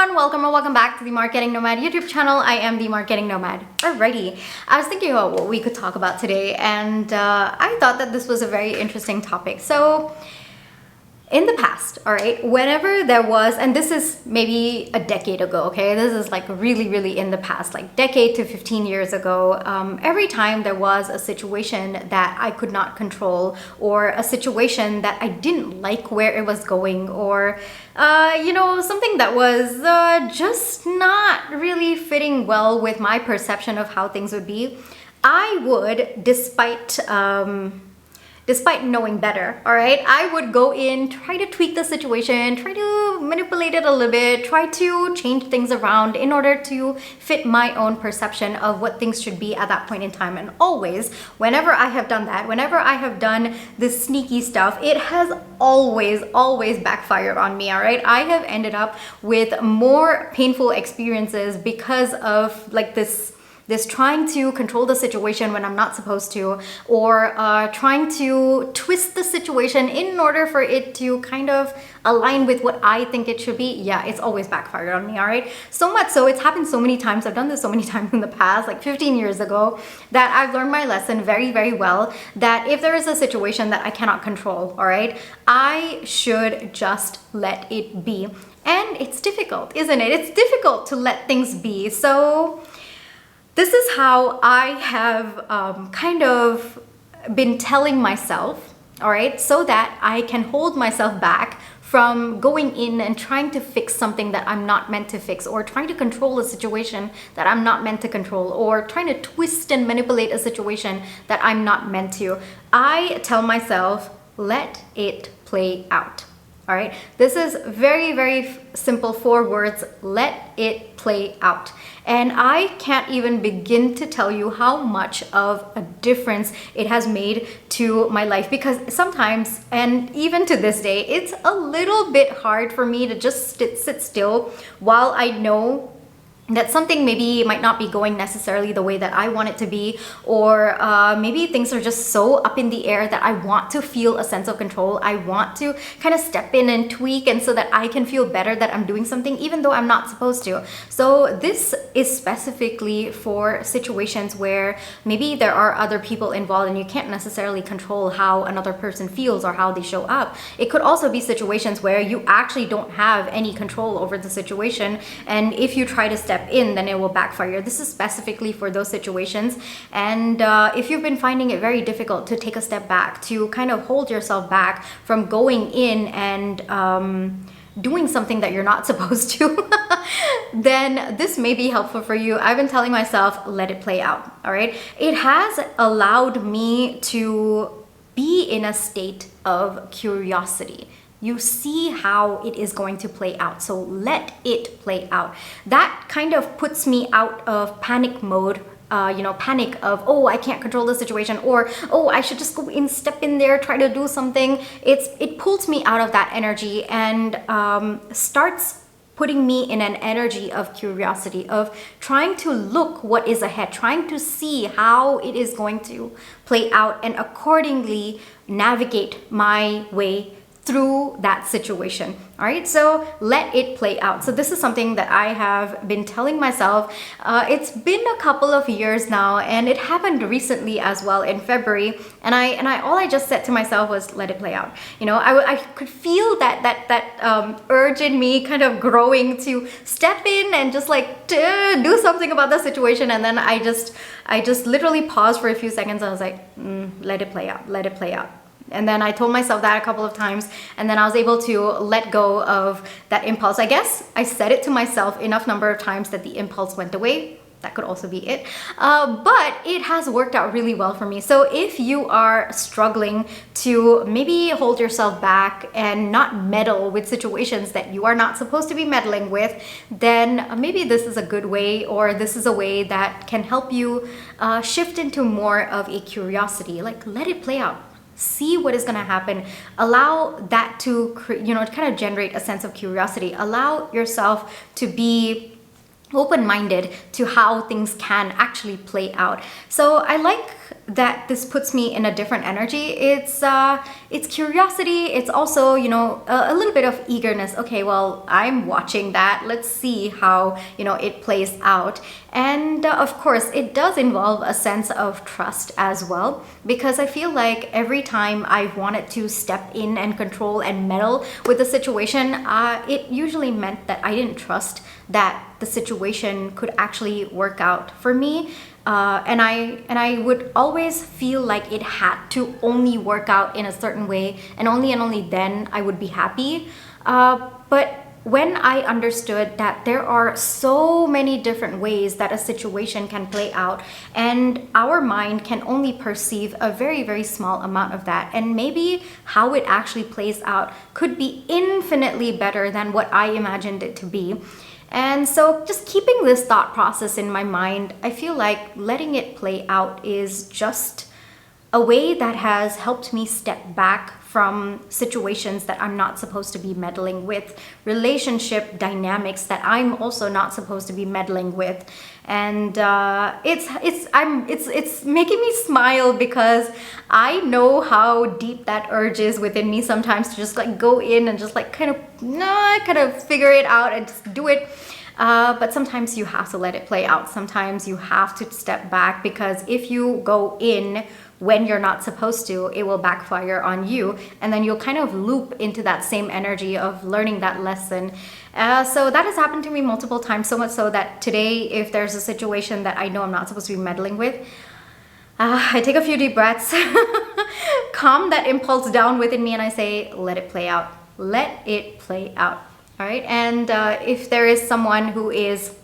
everyone, welcome or welcome back to the Marketing Nomad YouTube channel. I am the Marketing Nomad. Alrighty, I was thinking about what we could talk about today, and I thought that this was a very interesting topic. So in the past, all right, whenever there was, and this is maybe a decade ago, okay, this is like really in the past, like decade to 15 years ago, every time there was a situation that I could not control, or a situation that I didn't like where it was going, or something that was just not really fitting well with my perception of how things would be, I would, despite knowing better, all right, I would go in, try to tweak the situation, try to manipulate it a little bit, try to change things around in order to fit my own perception of what things should be at that point in time. And always, whenever I have done that, whenever I have done this sneaky stuff, it has always backfired on me, all right? I have ended up with more painful experiences because of like this trying to control the situation when I'm not supposed to, or trying to twist the situation in order for it to kind of align with what I think it should be. Yeah, it's always backfired on me, all right? So much so, it's happened so many times. I've done this so many times in the past, like 15 years ago, that I've learned my lesson very well, that if there is a situation that I cannot control, all right, I should just let it be. And it's difficult, isn't it? It's difficult to let things be. So this is how I have kind of been telling myself, all right, so that I can hold myself back from going in and trying to fix something that I'm not meant to fix, or trying to control a situation that I'm not meant to control, or trying to twist and manipulate a situation that I'm not meant to. I tell myself, let it play out. All right, this is very simple, 4 words: let it play out. And I can't even begin to tell you how much of a difference it has made to my life, because sometimes, and even to this day, it's a little bit hard for me to just sit still while I know that something maybe might not be going necessarily the way that I want it to be, or maybe things are just so up in the air that I want to feel a sense of control. I want to kind of step in and tweak, and so that I can feel better that I'm doing something even though I'm not supposed to. So this is specifically for situations where maybe there are other people involved and you can't necessarily control how another person feels or how they show up. It could also be situations where you actually don't have any control over the situation, and if you try to step in, then it will backfire. This is specifically for those situations. And if you've been finding it very difficult to take a step back, to kind of hold yourself back from going in and doing something that you're not supposed to, then this may be helpful for you. I've been telling myself, let it play out, all right? It has allowed me to be in a state of curiosity. You see how it is going to play out, so let it play out. That kind of puts me out of panic mode, panic of, oh, I can't control the situation, or, oh, I should just go in, step in there, try to do something. It pulls me out of that energy and starts putting me in an energy of curiosity, of trying to look what is ahead, trying to see how it is going to play out, and accordingly navigate my way through that situation. All right, so let it play out. So this is something that I have been telling myself. It's been a couple of years now, and it happened recently as well in February. And all I just said to myself was, let it play out. I could feel that urge in me kind of growing to step in and just like do something about the situation. And then I just literally paused for a few seconds and I was like, let it play out, let it play out. And then I told myself that a couple of times, and then I was able to let go of that impulse. I guess I said it to myself enough number of times that the impulse went away. That could also be it. But it has worked out really well for me. So if you are struggling to maybe hold yourself back and not meddle with situations that you are not supposed to be meddling with, then maybe this is a good way, or this is a way that can help you shift into more of a curiosity. Like, let it play out. See what is going to happen. Allow that to, kind of generate a sense of curiosity. Allow yourself to be open-minded to how things can actually play out. So I like that this puts me in a different energy. It's curiosity. It's also, a little bit of eagerness. Okay, well, I'm watching that. Let's see how, it plays out. And of course, it does involve a sense of trust as well, because I feel like every time I've wanted to step in and control and meddle with the situation, it usually meant that I didn't trust that the situation could actually work out for me. And I would always feel like it had to only work out in a certain way, and only then I would be happy. But when I understood that there are so many different ways that a situation can play out, and our mind can only perceive a very, very small amount of that, and maybe how it actually plays out could be infinitely better than what I imagined it to be. And so just keeping this thought process in my mind, I feel like letting it play out is just a way that has helped me step back from situations that I'm not supposed to be meddling with, relationship dynamics that I'm also not supposed to be meddling with. And it's making me smile, because I know how deep that urge is within me sometimes to just like go in and just like kind of figure it out and just do it. But sometimes you have to let it play out. Sometimes you have to step back, because if you go in when you're not supposed to, it will backfire on you, and then you'll kind of loop into that same energy of learning that lesson. So that has happened to me multiple times, so much so that today, if there's a situation that I know I'm not supposed to be meddling with, I take a few deep breaths, calm that impulse down within me, and I say, let it play out. Let it play out. All right. And if there is someone who is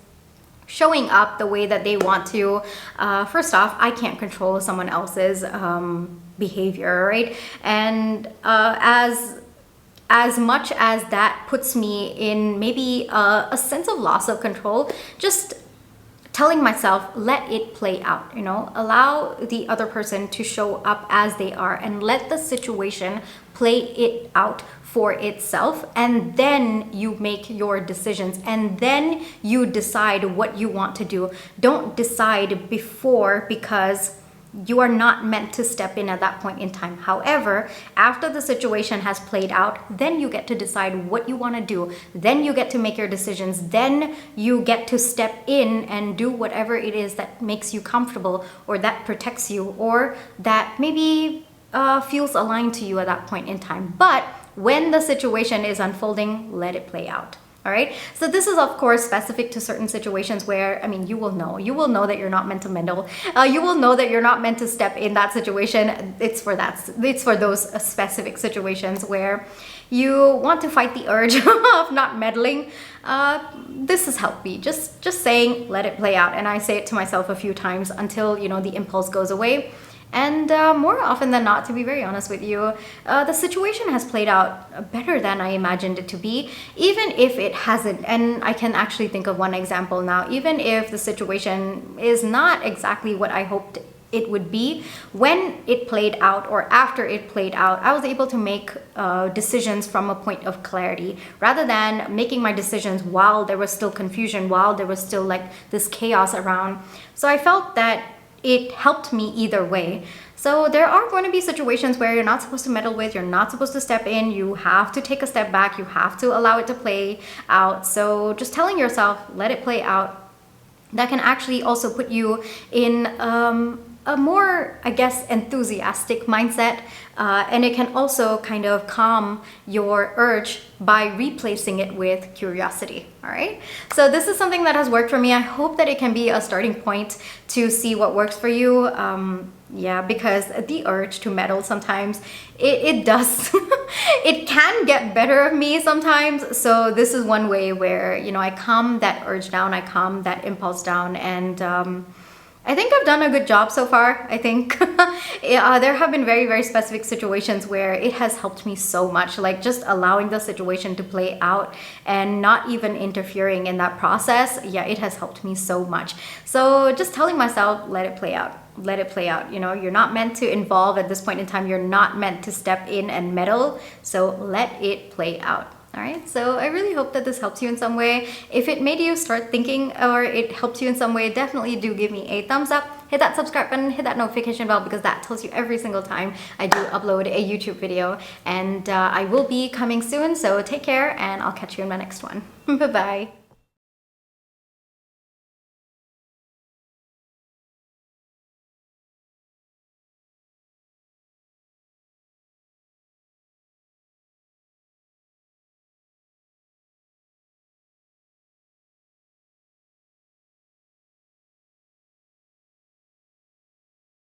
showing up the way that they want to, first off, I can't control someone else's behavior, right? And as much as that puts me in maybe a sense of loss of control, just telling myself, let it play out, allow the other person to show up as they are, and let the situation play it out for itself, and then you make your decisions, and then you decide what you want to do. Don't decide before, because you are not meant to step in at that point in time. However, after the situation has played out, then you get to decide what you want to do. Then you get to make your decisions. Then you get to step in and do whatever it is that makes you comfortable, or that protects you, or that maybe feels aligned to you at that point in time. But when the situation is unfolding, let it play out. All right. So this is, of course, specific to certain situations where, you will know that you're not meant to meddle. You will know that you're not meant to step in that situation. It's for those specific situations where you want to fight the urge of not meddling. This has helped me. Just saying, let it play out. And I say it to myself a few times until, the impulse goes away. And more often than not, to be very honest with you, the situation has played out better than I imagined it to be, even if it hasn't. And I can actually think of one example now. Even if the situation is not exactly what I hoped it would be, when it played out or after it played out, I was able to make decisions from a point of clarity, rather than making my decisions while there was still confusion, while there was still like this chaos around. So I felt that it helped me either way. So there are going to be situations where you're not supposed to meddle with, you're not supposed to step in, you have to take a step back, you have to allow it to play out. So just telling yourself, let it play out, that can actually also put you in a more, enthusiastic mindset. And it can also kind of calm your urge by replacing it with curiosity. All right. So this is something that has worked for me. I hope that it can be a starting point to see what works for you. Because the urge to meddle sometimes, it does, it can get better of me sometimes. So this is one way where, I calm that urge down, I calm that impulse down, and I think I've done a good job so far. I think there have been very, very specific situations where it has helped me so much, like just allowing the situation to play out and not even interfering in that process. Yeah, it has helped me so much. So just telling myself, let it play out. Let it play out. You're not meant to involve at this point in time. You're not meant to step in and meddle. So let it play out. All right, so I really hope that this helps you in some way. If it made you start thinking or it helped you in some way, definitely do give me a thumbs up. hit that subscribe button, hit that notification bell, because that tells you every single time I do upload a YouTube video. And I will be coming soon, so take care, and I'll catch you in my next one. Bye-bye.